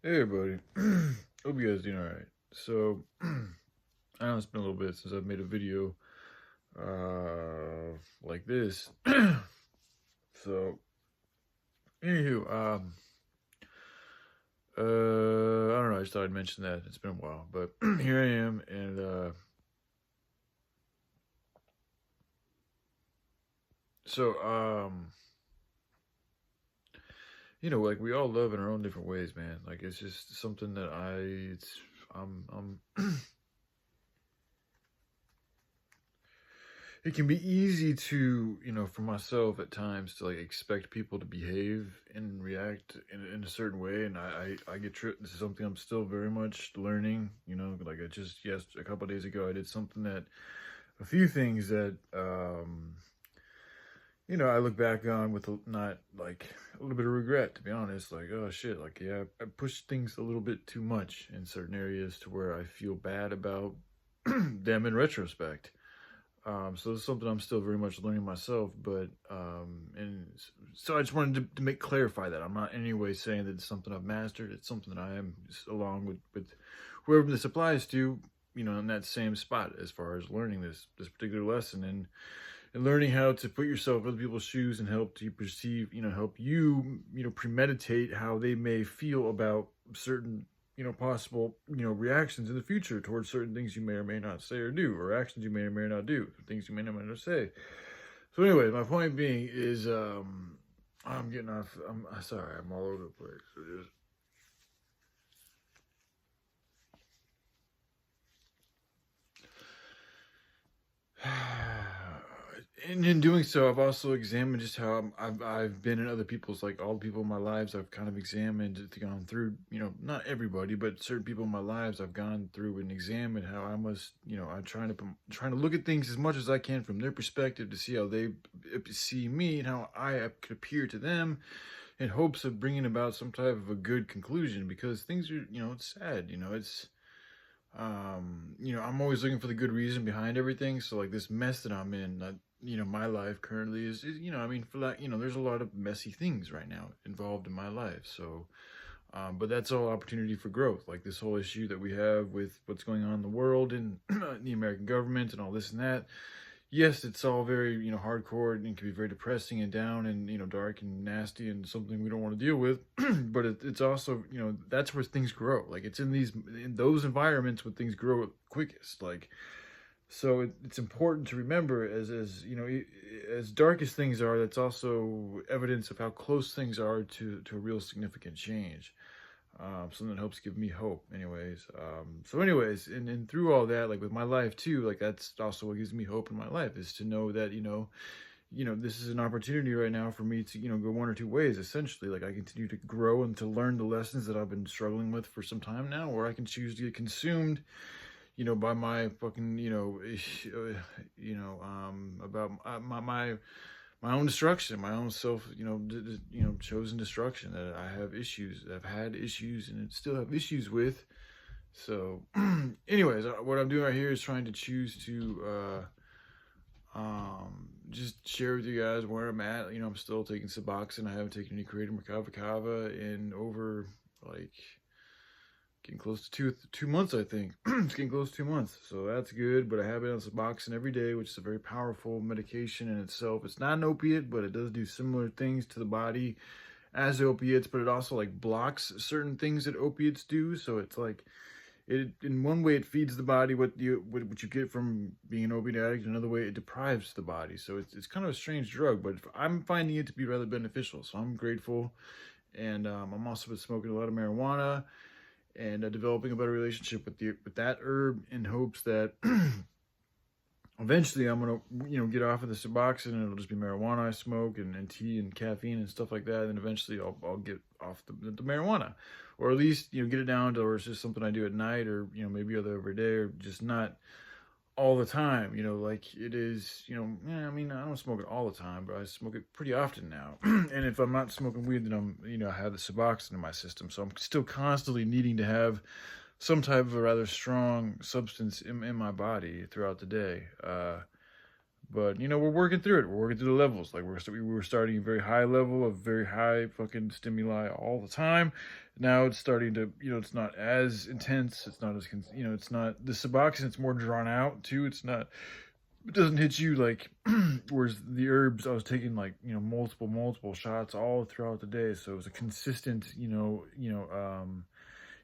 Hey everybody, hope you guys doing alright. So, I know it's been a little bit since I've made a video, like this. So, anywho, I don't know, I just thought I'd mention that. It's been a while, but here I am, and, so, like we all love in our own different ways, man. Like, it's just something that it can be easy to, for myself at times to like expect people to behave and react in a certain way. And I get tripped. This is something I'm still very much learning, like a couple of days ago, I did something that a few things that, I look back on with not like a little bit of regret, to be honest. Like, oh shit, like, yeah, I pushed things a little bit too much in certain areas to where I feel bad about them in retrospect. So it's something I'm still very much learning myself, but and so I just wanted to make clarify that I'm not in any way saying that it's something I've mastered. It's something that I am, just along with whoever this applies to, in that same spot as far as learning this particular lesson, and learning how to put yourself in other people's shoes and help you perceive, help you, premeditate how they may feel about certain, possible, reactions in the future towards certain things you may or may not say or do, or actions you may or may not do, things you may or may not say. So anyway, my point being is, I'm getting off, I'm sorry, I'm all over the place. So just, and in doing so, I've also examined just how I've been in other people's, like all the people in my lives. I've kind of examined, gone through, not everybody, but certain people in my lives. I've gone through and examined how I must, I'm trying to look at things as much as I can from their perspective to see how they see me and how I could appear to them, in hopes of bringing about some type of a good conclusion. Because things are, it's sad, it's I'm always looking for the good reason behind everything. So like this mess that I'm in, my life currently is, I mean, for that, there's a lot of messy things right now involved in my life. So but that's all opportunity for growth. Like this whole issue that we have with what's going on in the world and the American government and all this and that. Yes, it's all very, hardcore, and it can be very depressing and down and, dark and nasty and something we don't want to deal with. But it's also, that's where things grow. Like it's in those environments where things grow quickest. Like, so it's important to remember, as dark as things are, that's also evidence of how close things are to a real significant change. Something that helps give me hope, anyways. And through all that, like with my life too, like that's also what gives me hope in my life, is to know that, this is an opportunity right now for me to, go one or two ways. Essentially, like I continue to grow and to learn the lessons that I've been struggling with for some time now, or I can choose to get consumed, by my fucking, about my own destruction, my own self, chosen destruction. That I have issues, that I've had issues, and still have issues with. So, anyways, what I'm doing right here is trying to choose to just share with you guys where I'm at. I'm still taking Suboxone. I haven't taken any Kratom or Kava Kava in over like getting close to 2 months, I think. It's getting close to 2 months, so that's good. But I have it on Suboxone every day, which is a very powerful medication in itself. It's not an opiate, but it does do similar things to the body as opiates, but it also like blocks certain things that opiates do. So it's like, it, in one way, it feeds the body what you get from being an opiate addict. Another way, it deprives the body. So it's kind of a strange drug, but I'm finding it to be rather beneficial. So I'm grateful, and I'm also been smoking a lot of marijuana, and developing a better relationship with that herb, in hopes that eventually I'm gonna, get off of the Suboxone, and it'll just be marijuana I smoke, and tea and caffeine and stuff like that. And eventually I'll get off the marijuana, or at least, get it down to where it's just something I do at night, or maybe other every day, or just not all the time, like it is, yeah, I mean, I don't smoke it all the time, but I smoke it pretty often now. And if I'm not smoking weed, then I have the Suboxone in my system. So I'm still constantly needing to have some type of a rather strong substance in my body throughout the day. But you know, we're working through it. We're working through the levels. Like we were starting a very high level of very high fucking stimuli all the time. Now it's starting to, you know, it's not as intense. It's not as, you know, it's not the Suboxone. It's more drawn out too. It's not. It doesn't hit you like, whereas the herbs I was taking like, you know, multiple shots all throughout the day. So it was a consistent,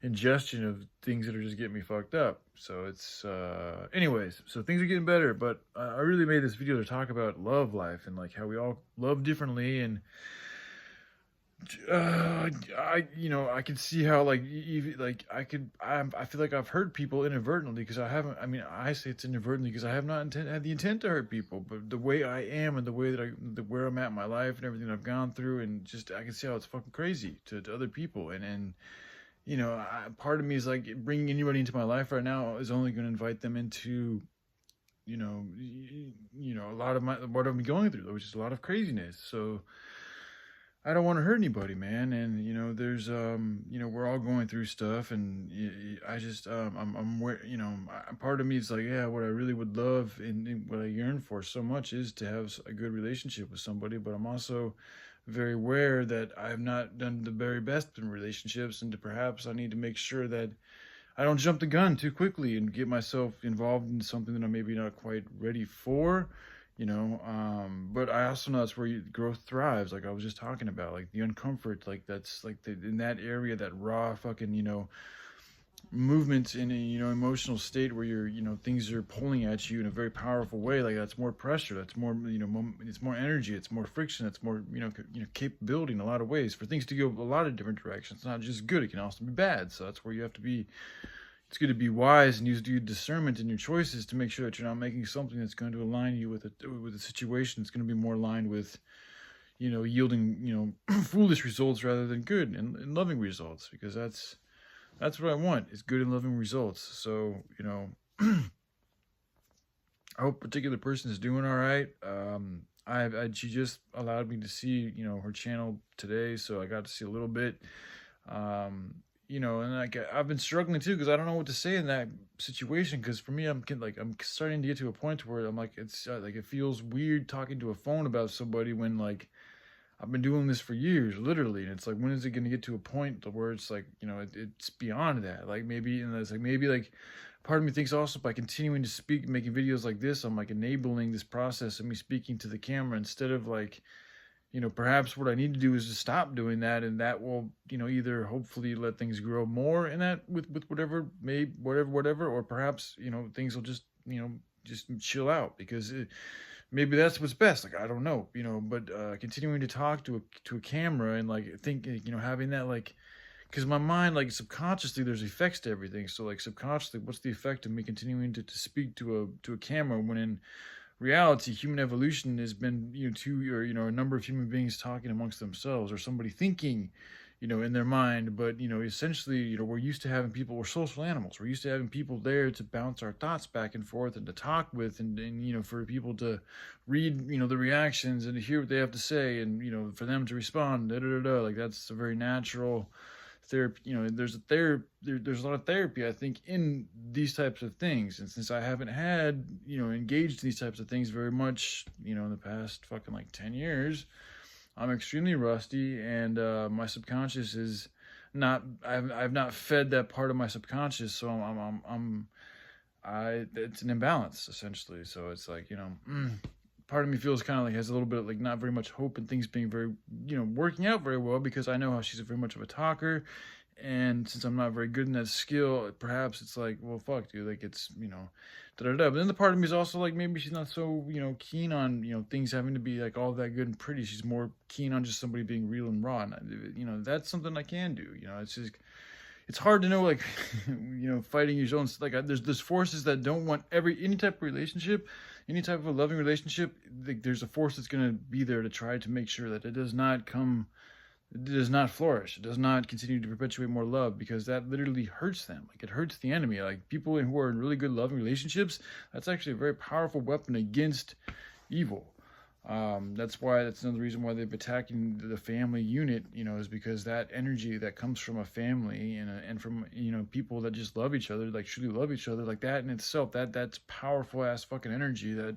ingestion of things that are just getting me fucked up. So it's anyways, so things are getting better, but I really made this video to talk about love life and like how we all love differently. And I can see how like even like I feel like I've hurt people inadvertently because I haven't. I mean, I say it's inadvertently because I have not had the intent to hurt people, but the way I am and the way that where I'm at in my life and everything I've gone through, and just I can see how it's fucking crazy to other people. And you know, part of me is like, bringing anybody into my life right now is only going to invite them into, a lot of what I'm going through, which is a lot of craziness. So I don't want to hurt anybody, man. And there's we're all going through stuff, and I just I'm where part of me is like, yeah, what I really would love and what I yearn for so much is to have a good relationship with somebody, but I'm also very aware that I have not done the very best in relationships, and perhaps I need to make sure that I don't jump the gun too quickly and get myself involved in something that I'm maybe not quite ready for, but I also know that's where growth thrives, like I was just talking about, like the uncomfort, like that's like in that area, that raw fucking, movement in a emotional state where you're things are pulling at you in a very powerful way, like that's more pressure, that's more it's more energy, it's more friction, it's more capability in a lot of ways for things to go a lot of different directions. It's not just good, it can also be bad. So that's where you have to be, it's good to be wise and use your discernment in your choices to make sure that you're not making something that's going to align you with a situation that's going to be more aligned with yielding foolish results rather than good and loving results, because that's what I want, is good and loving results. So, I hope a particular person is doing all right. She just allowed me to see, her channel today, so I got to see a little bit. And I've been struggling too because I don't know what to say in that situation. Because for me, I'm starting to get to a point where I'm like, it's like it feels weird talking to a phone about somebody when like I've been doing this for years, literally. And it's like, when is it going to get to a point where it's like, it's beyond that? Like maybe, and it's like, maybe like part of me thinks also by continuing to speak, making videos like this, I'm like enabling this process of me speaking to the camera instead of like, perhaps what I need to do is to stop doing that. And that will, either hopefully let things grow more in that with whatever, whatever, or perhaps, things will just, just chill out, because maybe that's what's best. Like, I don't know, but continuing to talk to a camera and like think, having that, like, because my mind, like subconsciously, there's effects to everything. So like subconsciously, what's the effect of me continuing to speak to a camera when in reality, human evolution has been, a number of human beings talking amongst themselves, or somebody thinking, in their mind. But, essentially, we're used to having people, we're social animals. We're used to having people there to bounce our thoughts back and forth and to talk with, and for people to read, the reactions and to hear what they have to say, and, for them to respond, like that's a very natural therapy. There's a lot of therapy, I think, in these types of things. And since I haven't had, engaged in these types of things very much, in the past fucking like 10 years, I'm extremely rusty, and my subconscious is not, I've not fed that part of my subconscious. So it's an imbalance essentially. So it's like, part of me feels kind of like has a little bit of like not very much hope in things being very, working out very well, because I know how she's very much of a talker. And since I'm not very good in that skill, perhaps it's like, well, fuck, dude, like it's, But then the part of me is also like, maybe she's not so, keen on, things having to be like all that good and pretty. She's more keen on just somebody being real and raw. And, that's something I can do. It's just, it's hard to know, like, fighting your own, like, there's forces that don't want any type of relationship, any type of a loving relationship. Like, there's a force that's going to be there to try to make sure that it does not flourish. It does not continue to perpetuate more love, because that literally hurts them. Like, it hurts the enemy. Like, people who are in really good loving relationships, that's actually a very powerful weapon against evil. That's another reason why they've been attacking the family unit, is because that energy that comes from a family and from, people that just love each other, like truly love each other, like that in itself, that's powerful ass fucking energy that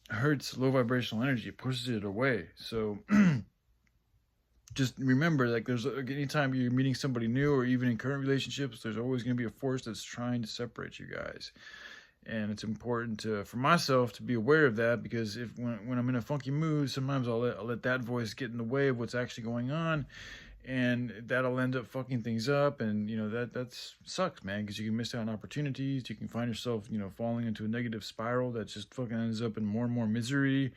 hurts low vibrational energy. It pushes it away. So just remember, like, there's anytime you're meeting somebody new, or even in current relationships, there's always going to be a force that's trying to separate you guys. And it's important for myself to be aware of that, because if when I'm in a funky mood, sometimes I'll let that voice get in the way of what's actually going on, and that'll end up fucking things up. And that's sucks, man, because you can miss out on opportunities. You can find yourself falling into a negative spiral that just fucking ends up in more and more misery.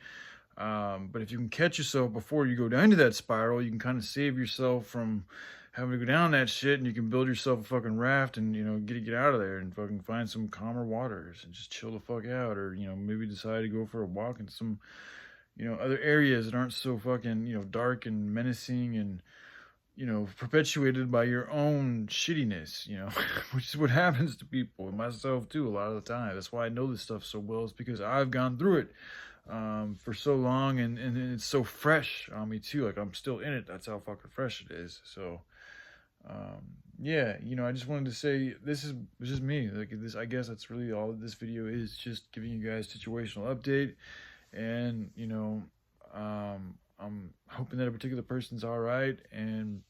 But if you can catch yourself before you go down into that spiral, you can kind of save yourself from having to go down that shit, and you can build yourself a fucking raft and get out of there and fucking find some calmer waters and just chill the fuck out. Or maybe decide to go for a walk in some other areas that aren't so fucking dark and menacing and perpetuated by your own shittiness, which is what happens to people, and myself too, a lot of the time. That's why I know this stuff so well. It's because I've gone through it for so long, and it's so fresh on me too. Like, I'm still in it. That's how fucking fresh it is. So, yeah, I just wanted to say this is just me. Like, this, I guess that's really all this video is, just giving you guys situational update. And I'm hoping that a particular person's all right. And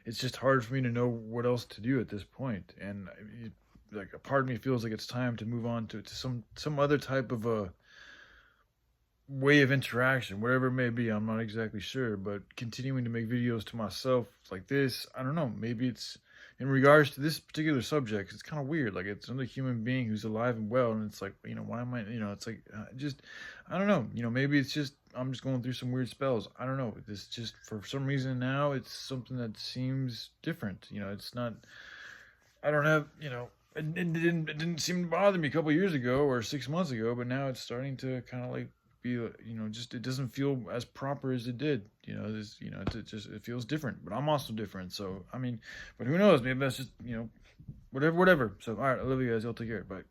it's just hard for me to know what else to do at this point. And like, a part of me feels like it's time to move on to some other type of a way of interaction, whatever it may be. I'm not exactly sure, but continuing to make videos to myself like this, I don't know, maybe it's in regards to this particular subject. It's kind of weird. Like, it's another human being who's alive and well, and it's like, why am I, it's like, just, I don't know, maybe it's just, I'm just going through some weird spells. I don't know. This just, for some reason now, it's something that seems different. It's not, I don't have, it didn't seem to bother me a couple years ago or 6 months ago, but now it's starting to kind of like be, just, it doesn't feel as proper as it did. It feels different, but I'm also different. So, I mean, but who knows? Maybe that's just, whatever. So, all right, I love you guys. Y'all take care. Bye.